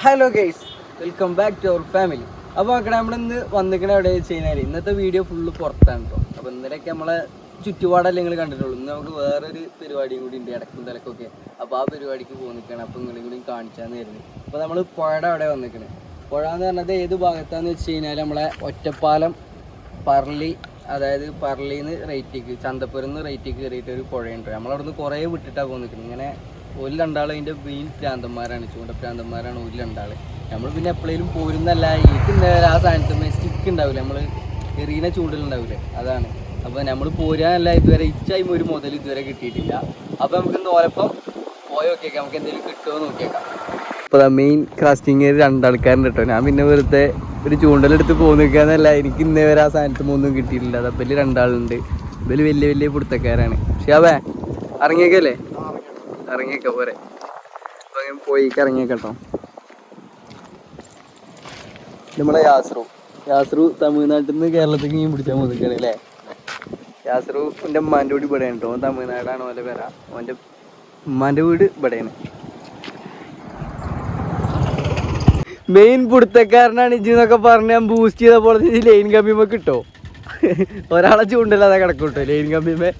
Hello guys, welcome back to our family. അപ്പോൾ മക്കളെ, നമ്മളിന്ന് വന്നിക്കണ എവിടെ വെച്ച് കഴിഞ്ഞാൽ ഇന്നത്തെ വീഡിയോ ഫുള്ള് പുറത്താണ് കേട്ടോ. അപ്പോൾ ഇന്നലെയൊക്കെ നമ്മളെ ചുറ്റുപാടല്ലേ നിങ്ങൾ കണ്ടിട്ടുള്ളൂ. ഇന്ന് നമുക്ക് വേറൊരു പരിപാടിയും കൂടി ഉണ്ട്, ഇടക്കും തലക്കൊക്കെ. അപ്പോൾ ആ പരിപാടിക്ക് പോന്നിക്കണം. അപ്പോൾ നിങ്ങളും കൂടി കാണിച്ചാന്ന് വരുന്നത്. അപ്പോൾ നമ്മൾ പുഴയുടെ അവിടെ വന്നിക്കണേ. പുഴ എന്ന് പറഞ്ഞത് ഏത് ഭാഗത്താന്ന് വെച്ച് കഴിഞ്ഞാൽ നമ്മളെ ഒറ്റപ്പാലം പറളി, അതായത് പറളിന്ന് റേറ്റിക്ക് ചന്തപ്പുരന്ന് റേറ്റിക്ക് കയറിയിട്ട് ഒരു പുഴയുണ്ട്. നമ്മളവിടുന്ന് കുറേ വിട്ടിട്ടാണ് പോന്നിക്കുന്നത്. ഇങ്ങനെ ഒരു രണ്ടാൾ അതിൻ്റെ മെയിൻ പ്രാന്തന്മാരാണ്, ചൂണ്ടപ്രാന്തന്മാരാണ് ഒരു രണ്ടാൾ. നമ്മൾ പിന്നെ എപ്പോഴേലും പോരുന്നല്ല, എനിക്ക് ആ സാധനത്തിന് സ്റ്റിക്ക് ഉണ്ടാവില്ല, നമ്മൾ എറിയണ ചൂണ്ടലുണ്ടാവില്ലേ, അതാണ്. അപ്പോൾ നമ്മൾ പോരാനല്ല ഇതുവരെ ഇച്ചായും ഒരു മുതൽ ഇതുവരെ കിട്ടിയിട്ടില്ല. അപ്പോൾ നമുക്ക് ഓലപ്പം പോയി നോക്കിയേക്കാം, നമുക്ക് എന്തെങ്കിലും കിട്ടുമോ നോക്കിയേക്കാം. അപ്പോൾ മെയിൻ കാസ്റ്റിങ് രണ്ടാൾക്കാരുണ്ട് കേട്ടോ. ഞാൻ പിന്നെ വെറുതെ ഒരു ചൂണ്ടലെടുത്ത് പോയി നിൽക്കാന്നല്ല, എനിക്ക് ഇന്നേ വരെ ആ സാധനത്തിന് ഒന്നും കിട്ടിയിട്ടില്ല. അതപ്പോൾ രണ്ടാളുണ്ട്, ഇവര് വലിയ വലിയ പിടുത്തക്കാരാണ്. പക്ഷേ അവ ഇറങ്ങിയേക്കല്ലേ, ഇറങ്ങിയേക്ക പോരെ. അപ്പോൾ അങ്ങനെ പോയിക്ക് ഇറങ്ങിയേക്കട്ടോ. നമ്മളെ യാസ്രു തമിഴ്നാട്ടിൽ നിന്ന് കേരളത്തിൽ മീൻ പിടിച്ചാൽ മുതിക്കാണ് അല്ലേ. യാസ്രു എൻ്റെ ഉമ്മാൻ്റെ വീട് ഇവിടെയാണ് കേട്ടോ. തമിഴ്നാടാണ് ഓലെ പേര. ഓൻ്റെ ഉമ്മാൻ്റെ വീട് ഇവിടെയാണ്. മെയിൻ പിടുത്തക്കാരനാണ് ഇജ്ജെന്നൊക്കെ പറഞ്ഞ് ഞാൻ ബൂസ്റ്റ് ചെയ്ത പോലെ ലൈൻ കമ്പിമേ കിട്ടോ. ഒരാളെ ചൂണ്ടല്ലാതെ കിടക്കും കേട്ടോ ലൈൻ കമ്പിമേ.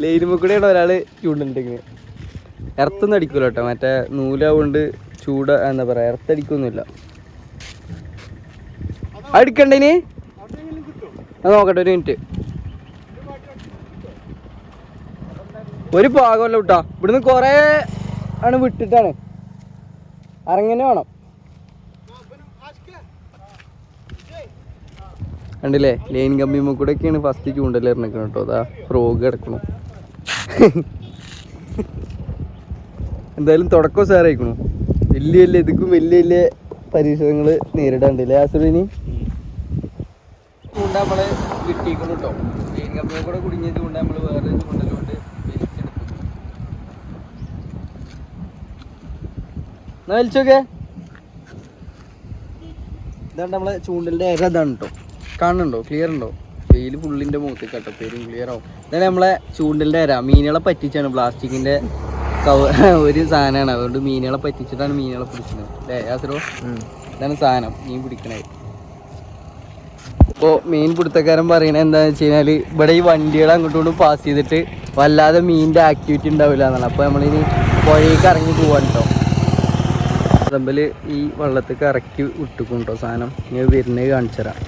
ലൈനുമേ കൂടെയാണ് ഒരാൾ ചൂണ്ടിട്ടിരിക്കുന്നത്. ഇറത്തൊന്നും അടിക്കൂല കേട്ടോ, മറ്റേ നൂലാവുകൊണ്ട് ചൂട് എന്താ പറയുക, ഇറത്തടിക്കൊന്നുമില്ല. അടിക്കണ്ടേന് നോക്കട്ടെ, ഒരു മിനിറ്റ്. ഒരു പാകമല്ല വിട്ടാ, ഇവിടുന്ന് കുറേ ആണ് വിട്ടിട്ടാണ് ഇറങ്ങനെ വേണം. കണ്ടില്ലേ, ലൈൻ കമ്പിമ്മ കൂടെ ഒക്കെയാണ് ഫസ്റ്റ് ചൂണ്ടലിറങ്ങിക്കണം കേട്ടോ. അതാ ഫ്രോഗ് കിടക്കണു. എന്തായാലും തുടക്കം സാറായിക്കണു. വലിയ ഇതിക്കും വലിയ പരീക്ഷണങ്ങൾ നേരിടാണ്ടില്ലേ ആസുറിനി. ചൂണ്ട നമ്മള് കിട്ടിയിരിക്കണം കേട്ടോ. ലൈൻ കമ്പിമ്മ കൂടെ കുടുങ്ങിയ ചൂണ്ട നമ്മൾ വേറെ ചൂണ്ടലുകൊണ്ട് വലിച്ചെടുക്കും. എന്നാ വലിച്ചോക്കെ. ഇതാണ് നമ്മളെ ചൂണ്ടലിൻ്റെ ഏര. ഇതാണ് കേട്ടോ, കാണുന്നുണ്ടോ, ക്ലിയർ ഉണ്ടോ? വെയിൽ ഫുള്ളിൻ്റെ മുഖത്ത് കേട്ടോ, പേരും ക്ലിയർ ആവും. ഇതാണ് നമ്മളെ ചൂണ്ടലിൻ്റെ ഏര. മീനുകളെ പറ്റിച്ചാണ്, പ്ലാസ്റ്റിക്കിൻ്റെ ഒരു സാധനമാണ്. അതുകൊണ്ട് മീനുകളെ പറ്റിച്ചിട്ടാണ് മീനുകളെ പിടിക്കുന്നത് അല്ലേ യാസറോ? ഇതാണ് സാധനം, മീൻ പിടിക്കണത്. ഇപ്പോൾ മീൻ പിടുത്തക്കാരൻ പറയണത് എന്താണെന്ന് വെച്ച് കഴിഞ്ഞാൽ, ഇവിടെ ഈ വണ്ടികൾ അങ്ങോട്ടും ഇങ്ങോട്ടും പാസ് ചെയ്തിട്ട് വല്ലാതെ മീനിൻ്റെ ആക്ടിവിറ്റി ഉണ്ടാവില്ല എന്നാണ്. അപ്പോൾ നമ്മളിനി പുഴയ്ക്ക് ഇറങ്ങി പോകാൻ കേട്ടോ. തമ്മിൽ ഈ വെള്ളത്തേക്ക് ഇറക്കി വിട്ടുക്കും കേട്ടോ സാധനം. ഇനി വരുന്നത് കാണിച്ചു തരാം.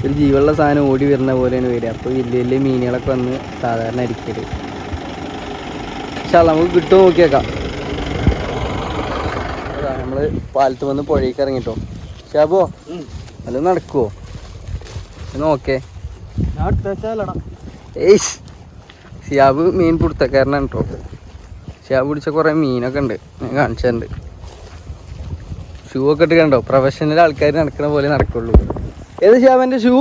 ഒരു ജീവനുള്ള സാധനം ഓടി വരുന്ന പോലെയാണ് വരിക. അപ്പോൾ വലിയ മീനുകളൊക്കെ വന്ന് സാധാരണ അരിക്കല്. പക്ഷേ നമുക്ക് കിട്ടുമോ നോക്കിയേക്കാം. അതാ നമ്മൾ പാലത്ത് വന്ന് പുഴയ്ക്ക് ഇറങ്ങിട്ടോ. ഷാബോ അല്ല നടക്കുവോ നോക്കേ. ഏയ് ഷിയാബ് മീൻ പിടുത്തക്കാരനാണ് കേട്ടോ. ഷിയാബ് പിടിച്ച കുറേ മീനൊക്കെ ഉണ്ട്, ഞാൻ കാണിച്ചിട്ടുണ്ട്. ഷൂ ഒക്കെ ഇട്ട് കണ്ടോ, പ്രൊഫഷണൽ ആൾക്കാർ നടക്കുന്ന പോലെ നടക്കുള്ളൂ. ഏത് ഷിയാബിൻ്റെ ഷൂ?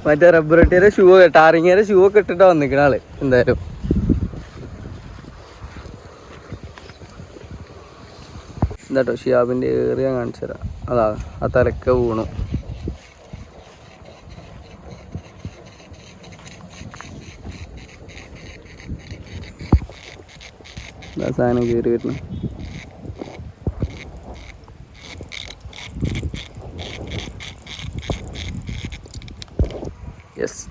മറ്റേ റബ്ബർ ഇട്ടിയുടെ ഷൂ, ടാറിങ്ങിയുടെ ഷൂ ഒക്കെ ഇട്ടിട്ടാ വന്നിക്കണ ആള്. എന്തായാലും എന്താട്ടോ ഷിയാബിൻ്റെ ഏറിയ കാണിച്ചു തരാം. അതാ ആ തലക്ക വീണു. സാധനം കയറി വരുന്നു. യെസ്,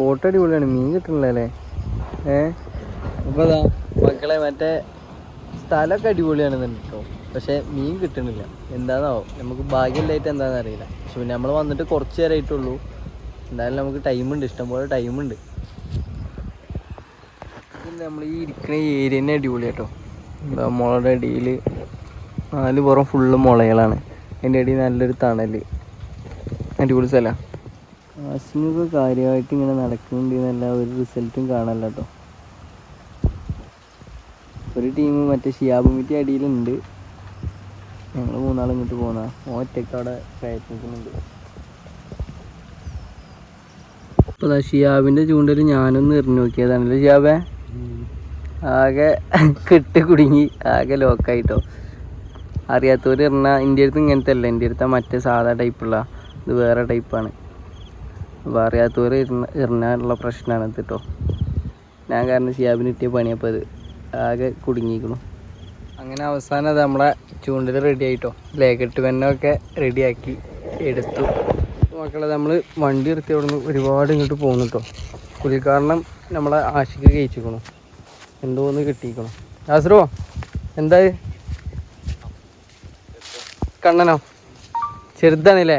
സ്പോട്ട് അടിപൊളിയാണ്. മീൻ കിട്ടണില്ലേ? അപ്പോൾ അതാ മക്കളെ, മറ്റേ സ്ഥലമൊക്കെ അടിപൊളിയാണെന്ന് കേട്ടോ, പക്ഷേ മീൻ കിട്ടണില്ല. എന്താണെന്നാവോ, നമുക്ക് ഭാഗ്യമില്ലായിട്ട് എന്താണെന്ന് അറിയില്ല. പക്ഷെ പിന്നെ നമ്മൾ വന്നിട്ട് കുറച്ച് നേരമായിട്ടുള്ളൂ. എന്തായാലും നമുക്ക് ടൈമുണ്ട്, ഇഷ്ടംപോലെ ടൈമുണ്ട്. പിന്നെ നമ്മൾ ഈ ഇരിക്കുന്ന ഏരിയ തന്നെ അടിപൊളി കേട്ടോ. മുളയുടെ അടിയിൽ 4 പുറം ഫുള്ള് മുളകളാണ്. അതിൻ്റെ അടിയിൽ നല്ലൊരു തണൽ, അടിപൊളി സ്ഥലമാണ്. കാശിനൊക്കെ കാര്യമായിട്ട് ഇങ്ങനെ നടക്കുന്നുണ്ടെന്നല്ല ഒരു റിസൾട്ടും കാണല്ല കേട്ടോ. ഒരു ടീം മറ്റേ ഷിയാബുമിറ്റി അടിയിലുണ്ട്. ഞങ്ങൾ 3 ആൾ ഇങ്ങോട്ട് പോകുന്ന ഒറ്റയ്ക്ക് അവിടെ പ്രയത്നിക്കുന്നുണ്ട്. അപ്പോൾ ഷിയാബിൻ്റെ ചൂണ്ടൽ ഞാനൊന്ന് എറിഞ്ഞു നോക്കിയതാണല്ലോ ഷിയാബേ. ആകെ കെട്ട് കുടുങ്ങി, ആകെ ലോക്കായിട്ടോ. അറിയാത്തവർ എറിഞ്ഞാൽ എൻ്റെ അടുത്ത് ഇങ്ങനത്തെ അല്ല, എൻ്റെ അടുത്ത മറ്റേ സാധാ ടൈപ്പുള്ള ഇത് വേറെ ടൈപ്പാണ്. അപ്പോൾ അറിയാത്തവർ എറിഞ്ഞാലുള്ള പ്രശ്നമാണ് ഇത് കേട്ടോ. ഞാൻ കാരണം ഷിയാബിന് കിട്ടിയ പണിയപ്പോൾ അത് ആകെ കുടുങ്ങിയിരിക്കണു. അങ്ങനെ അവസാനം അത് നമ്മളെ ചൂണ്ടൽ റെഡി ആയിട്ടോ. കെട്ട് പെണ്ണൊക്കെ റെഡിയാക്കി എടുത്തു. മക്കളെ നമ്മൾ വണ്ടി എടുത്തി അവിടെ നിന്ന് ഒരുപാട് ഇങ്ങോട്ട് പോകുന്നു കേട്ടോ. പുലിക്കാരണം നമ്മളെ ആശിക്ക് കഴിച്ചിക്കണു, എന്തോന്ന് കിട്ടിയിരിക്കണം. ആസറോ എന്താ കണ്ണനോ? ചെറുതാണല്ലേ?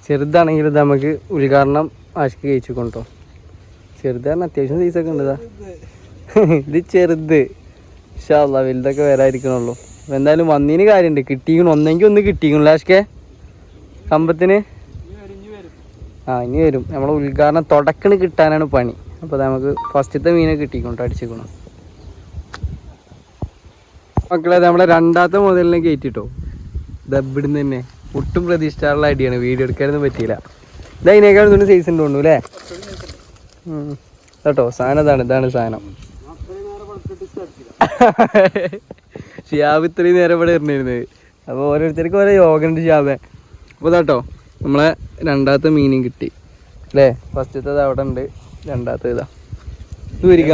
ചെറുതാണെങ്കിൽ ഇത് നമുക്ക് ഉദ്ഘാടനം ആശിക്ക് കഴിച്ചിക്കണം കേട്ടോ. ചെറുതാണ്, അത്യാവശ്യം സൈസൊക്കെ ഉണ്ട്. ഇത് ചെറുത്, ഇൻഷാ അല്ലാഹ് വലുതൊക്കെ വരാതിരിക്കണുള്ളൂ. അപ്പോൾ എന്തായാലും വന്നതിന് കാര്യമുണ്ട്, കിട്ടിയിരിക്കണം. ഒന്നെങ്കിൽ ഒന്ന് കിട്ടിയിരിക്കണല്ലോ ആശിക്കെ കമ്പത്തിന്. ഇനി വരും. നമ്മളെ ഉദ്ഘാടനം തുടക്കണ് കിട്ടാനാണ് പണി. അപ്പോൾ നമുക്ക് ഫസ്റ്റത്തെ മീനെ കിട്ടിക്കൊണ്ടോ, അടിച്ചിക്കണം. മക്കളെ നമ്മളെ രണ്ടാമത്തെ മുതലിനെ കയറ്റിട്ടോ. ഇവിടുന്ന് തന്നെ ഒട്ടും പ്രതീക്ഷിച്ചാലുള്ള അടിയാണ്, വീഡിയോ എടുക്കാനൊന്നും പറ്റിയില്ല. ഇത് അതിനേക്കാളും തന്നെ സൈസ് ഉണ്ട് തോന്നുന്നു അല്ലേ കേട്ടോ. സാധനം ഇതാണ് സാധനം. ഷിയാബ് ഇത്രയും നേരം ഇവിടെ ഇരുന്നിരുന്നത്. അപ്പോൾ ഓരോരുത്തർക്കും ഓരോ യോഗ ഉണ്ട് ഷിയാബെ. അപ്പോൾ കേട്ടോ നമ്മളെ രണ്ടാമത്തെ മീനും കിട്ടി അല്ലേ. ഫസ്റ്റത്തേത് അവിടെ ഉണ്ട്, രണ്ടാമത്തെ ഇതാ ഇത് വരിക.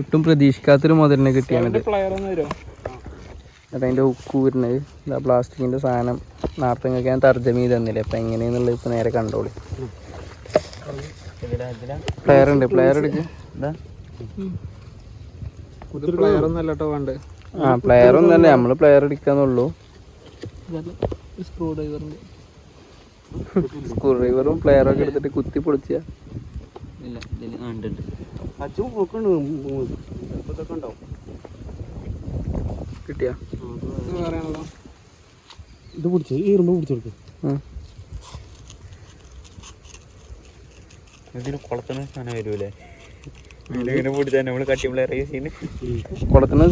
ഒട്ടും പ്രതീക്ഷിക്കാത്തൊരു മുതലിനെ കിട്ടിയാണിത്. അതിൻ്റെ ഉക്ക് വരുന്നത് ഇതാ പ്ലാസ്റ്റിക്കിൻ്റെ സാധനം. നേരത്തെ നിങ്ങൾക്ക് ഞാൻ തർജ്ജമ ചെയ്ത് തന്നില്ലേ, അപ്പം എങ്ങനെയാന്നുള്ളത് ഇപ്പോൾ നേരെ കണ്ടോളി. പ്ലെയർ ഉണ്ട്, പ്ലെയർ എടുക്ക്. പ്ലെയർ ഒന്നും തന്നെ, നമ്മൾ പ്ലെയർ എടുക്കാന്നുള്ളൂ. സ്ക്രൂ ഡ്രൈവറും പ്ലെയറൊക്കെ എടുത്തിട്ട് കുത്തി പൊളിച്ച കിട്ടിയ ഇത് പിടിച്ചു ഈ ഇരുമ്പ് പിടിച്ചെടുക്കും. കുളത്തുന്ന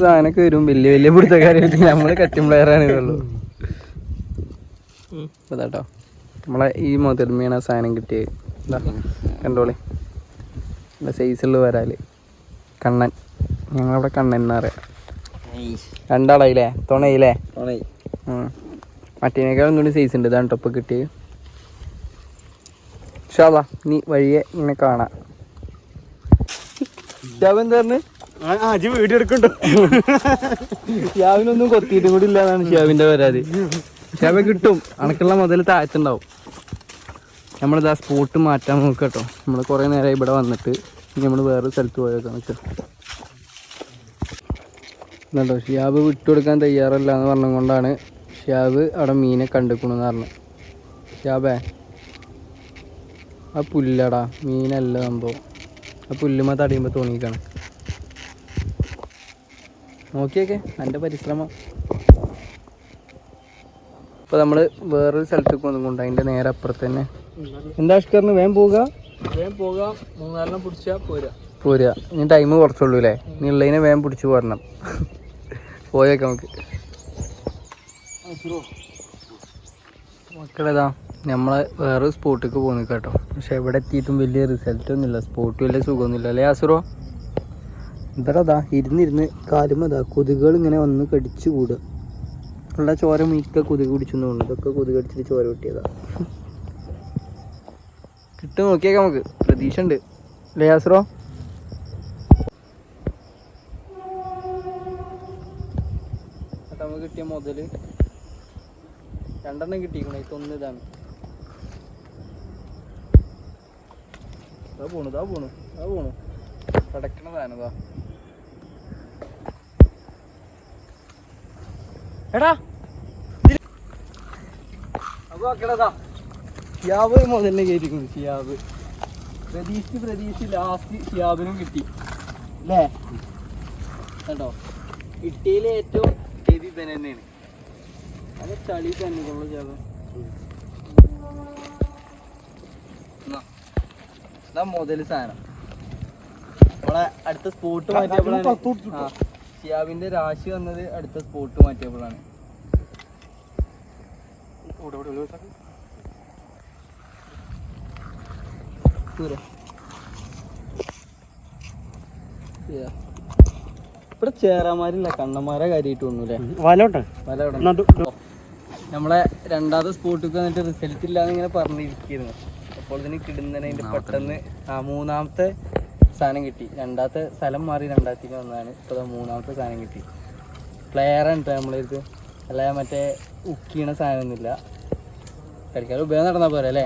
സാധനമൊക്കെ വരും, വലിയ വലിയ പിടുത്തക്കാരായിട്ട് നമ്മള് കട്ടിംഗ് പ്ലെയറാണ് ഇതുള്ളൂ. അതാട്ടോ നമ്മളെ ഈ മുതൽമീണ് സാധനം കിട്ടിയത്. എന്താ കണ്ടോളി, നല്ല സൈസുള്ള വരാല് കണ്ണൻ. ഞങ്ങളവിടെ കണ്ണൻ എന്നാ പറയാ. രണ്ടാളായില്ലേ? തുണയില്ലേ? മറ്റേനേക്കാൾ ഒന്നുകൂടി സൈസ് ഉണ്ട്. ഇതാണ് ടൊപ്പ് കിട്ടിയത്. ഇൻഷാ അല്ലാഹ് നീ വഴിയെ ഇങ്ങനെ കാണാം. വീഡിയോ എടുക്കണ്ടോ? ഷിയാബിനൊന്നും കൊത്തിയിട്ടും കൂടി ഇല്ലാന്നാണ് ഷിയാബിന്റെ പരാതി. ഷിയാബെ കിട്ടും, അണക്കുള്ള മുതൽ താഴത്തുണ്ടാവും. നമ്മളിതാ സ്പോട്ട് മാറ്റാൻ നോക്കട്ടോ. നമ്മൾ കുറേ നേരമായി ഇവിടെ വന്നിട്ട് നമ്മൾ വേറെ സ്ഥലത്ത് പോയേക്കാം. എന്നുണ്ടോ ഷിയാബ് വിട്ടുകൊടുക്കാൻ തയ്യാറല്ല എന്ന് പറഞ്ഞുകൊണ്ടാണ് ഷിയാബ് അവിടെ മീനെ കണ്ടെക്കണമെന്ന് പറഞ്ഞു. ഷിയാബേ ആ പുല്ലടാ, മീനല്ല സംഭവം. ആ പുല്ലുമ്മ തടിയുമ്പോൾ തോന്നിക്കാണ്. നോക്കിയൊക്കെ എൻ്റെ പരിശ്രമം. ഇപ്പോൾ നമ്മൾ വേറൊരു സ്ഥലത്തേക്ക് വന്നുകൊണ്ട് അതിൻ്റെ നേരെ അപ്പുറത്ത് തന്നെ. എന്താ അഷ്കറിന് വേഗം പോവുക, വേഗം പോവുക. 3-4 പിടിച്ചാൽ പോരുക. ഇനി ടൈം കുറച്ചുള്ളൂ അല്ലേ? ഇനി ഉള്ളതിനെ വേഗം പിടിച്ച് പോരണം. പോയേക്കാം നമുക്ക്. മക്കളേതാ നമ്മൾ വേറെ സ്പോട്ടിലേക്ക് പോകുന്നു കേട്ടോ. പക്ഷെ എവിടെ എത്തിയിട്ടും വലിയ റിസൾട്ടൊന്നുമില്ല, സ്പോട്ട് വലിയ സുഖമൊന്നുമില്ല അല്ലേ ആസുറോ? എന്താടാ ഇരുന്നിരുന്ന് കാലുമതാ കൊതുകുകൾ ഇങ്ങനെ വന്ന് കടിച്ചു കൂടുക. ഉള്ള ചോര മീക്ക കൊതുക് കുടിച്ചെന്ന് തോന്നുന്നു. ഇതൊക്കെ കൊതുക് കടിച്ചിട്ട് ചോര കിട്ടിയതാ. കിട്ടും, നോക്കിയേക്കാം നമുക്ക്. പ്രതീക്ഷ ഉണ്ട് അല്ലേ ആസുറോ? നമുക്ക് കിട്ടിയ മുതല് 2 കിട്ടിയിരിക്കണം. ഇതൊന്ന് ഇതാണ്. പോണു കിടക്കണതാണതാ. എടാ അപ്പൊ അക്കടതാ ഷിയാബ് മുതലിനെ കയറ്റിക്കുന്നു. ഷിയാബ് പ്രതീക്ഷിച്ച് ലാസ്റ്റ് ഷിയാബിനും കിട്ടി അല്ലേ? കേട്ടോ കിട്ടിയതിൽ ഏറ്റവും ഗതി തന്നെയാണ്. അത് ചളി തന്നെ കൊള്ളു ഷിയാബ്. ഇതാ മുതല് സാധനം. നമ്മളെ അടുത്ത സ്പോട്ട് മാറ്റിയപ്പോഴാണ് ഷിയാബിന്റെ രാശി വന്നത്. അടുത്ത സ്പോട്ട് മാറ്റിയപ്പോഴാണ് ഇവിടെ ചേറാമാരില്ല, കണ്ണന്മാരെ കാര്യമായിട്ട് ഒന്നുമില്ലേ? നമ്മളെ രണ്ടാമത്തെ സ്പോട്ടിൽ വന്നിട്ട് റിസൾട്ട് ഇല്ലാന്ന് ഇങ്ങനെ പറഞ്ഞിരിക്കുന്നു. അപ്പോൾ ഇതിന് കിടുന്നതിന് പെട്ടെന്ന് മൂന്നാമത്തെ സാധനം കിട്ടി. രണ്ടാമത്തെ സ്ഥലം മാറി രണ്ടാമത്തേക്ക് വന്നതാണ്. ഇപ്പോൾ മൂന്നാമത്തെ സാധനം കിട്ടി. പ്ലെയറാണ് കേട്ടോ നമ്മളിത്, അല്ല മറ്റേ ഉക്കീണ സാധനമൊന്നുമില്ല. കളിക്കാറ് ഉപയോഗം നടന്നാൽ പോരെ അല്ലേ?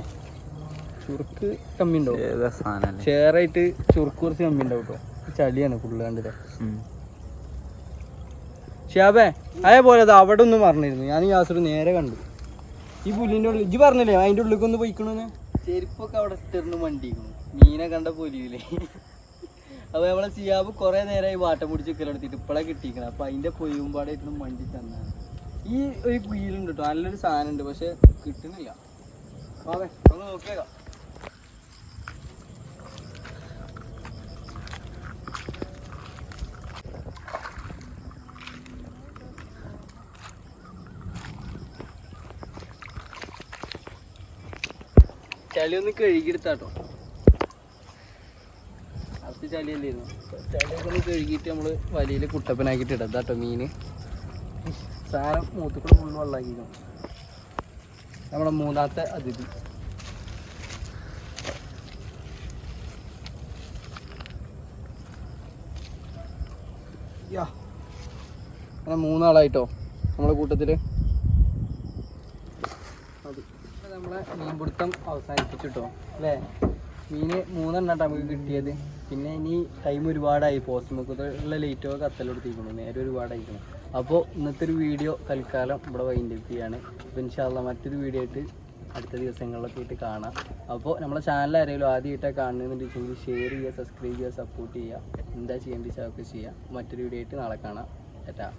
ചുറുക്ക് കമ്മി ഉണ്ടാവും, ചേറായിട്ട് ചുറുക്ക് കുറച്ച് കമ്മി ഉണ്ടാവും കേട്ടോ. ചളിയാണ് ഫുള്ള് കണ്ടില്ലേ. ഷാബേ അതേപോലെ അത് അവിടെ ഒന്നും പറഞ്ഞിരുന്നു. ഞാൻ ഈ യാസർ നേരെ കണ്ടു ഈ പുല്ലിൻ്റെ ഉള്ളിൽ. ഇജ്ജ് പറഞ്ഞില്ലേ അതിൻ്റെ ഉള്ളിലേക്ക് ഒന്ന് പോയിക്കണമെന്ന്? ചെരുപ്പൊക്കെ അവിടെ ഇട്ടിരുന്ന് മണ്ടിക്കുന്നു. മീനെ കണ്ട പൊലിയില്ലേ. അപ്പോൾ നമ്മളെ സിയാബ് കുറേ നേരമായി വാട്ടം പിടിച്ച് കിലെടുത്തിട്ട് ഇപ്പോഴാണ് കിട്ടിയിരിക്കണം. അപ്പോൾ അതിൻ്റെ പൊയ്യുമ്പാടായിട്ട് മണ്ടി തന്നാണ്. ഈ ഒരു കുയിലുണ്ട് കേട്ടോ, നല്ലൊരു സാധനം ഉണ്ട്, പക്ഷെ കിട്ടുന്നില്ല. വാവേ ഒന്ന് നോക്കിയേക്കാം. ചളി ഒന്ന് കഴുകിയെടുത്താട്ടോ, അടുത്ത ചളിയല്ലായിരുന്നു. ചളിയൊക്കെ ഒന്ന് കഴുകിയിട്ട് നമ്മൾ വലിയിൽ കുട്ടപ്പനാക്കിയിട്ട് ഇടാം കേട്ടോ. മീന് സാധനം മൂത്തുക്കൂടെ ഫുള്ള് വെള്ളമാക്കിക്കണം. നമ്മുടെ മൂന്നാമത്തെ അതിഥി അങ്ങനെ മൂന്നാളായിട്ടോ നമ്മളെ കൂട്ടത്തില്. നമ്മളെ മീൻപിടുത്തം അവസാനിപ്പിച്ചിട്ടോ അല്ലേ? മീന് 3 എണ്ണാട്ടോ നമുക്ക് കിട്ടിയത്. പിന്നെ ഇനി ടൈം ഒരുപാടായി, പോസ്റ്റ് മുക്കുള്ള ലേറ്റൊക്കെ കത്തലെടുത്തിരിക്കണം, നേരെ ഒരുപാടായിരിക്കണം. അപ്പോൾ ഇന്നത്തെ ഒരു വീഡിയോ തൽക്കാലം ഇവിടെ വൈൻഡപ്പ് ചെയ്യാണ്. അപ്പോൾ ഇൻഷാ അല്ലാഹ് മറ്റൊരു വീഡിയോ ആയിട്ട് അടുത്ത ദിവസങ്ങളിലൊക്കെ ആയിട്ട് കാണാം. അപ്പോൾ നമ്മളെ ചാനൽ ആരെങ്കിലും ആദ്യമായിട്ടാണ് കാണുന്നുണ്ടെങ്കിൽ ഷെയർ ചെയ്യുക, സബ്സ്ക്രൈബ് ചെയ്യുക, സപ്പോർട്ട് ചെയ്യുക. എന്താ ചെയ്യേണ്ടത് വെച്ചാൽ ഒക്കെ ചെയ്യുക. മറ്റൊരു വീഡിയോ ആയിട്ട് നാളെ കാണാം. ഏട്ടാ.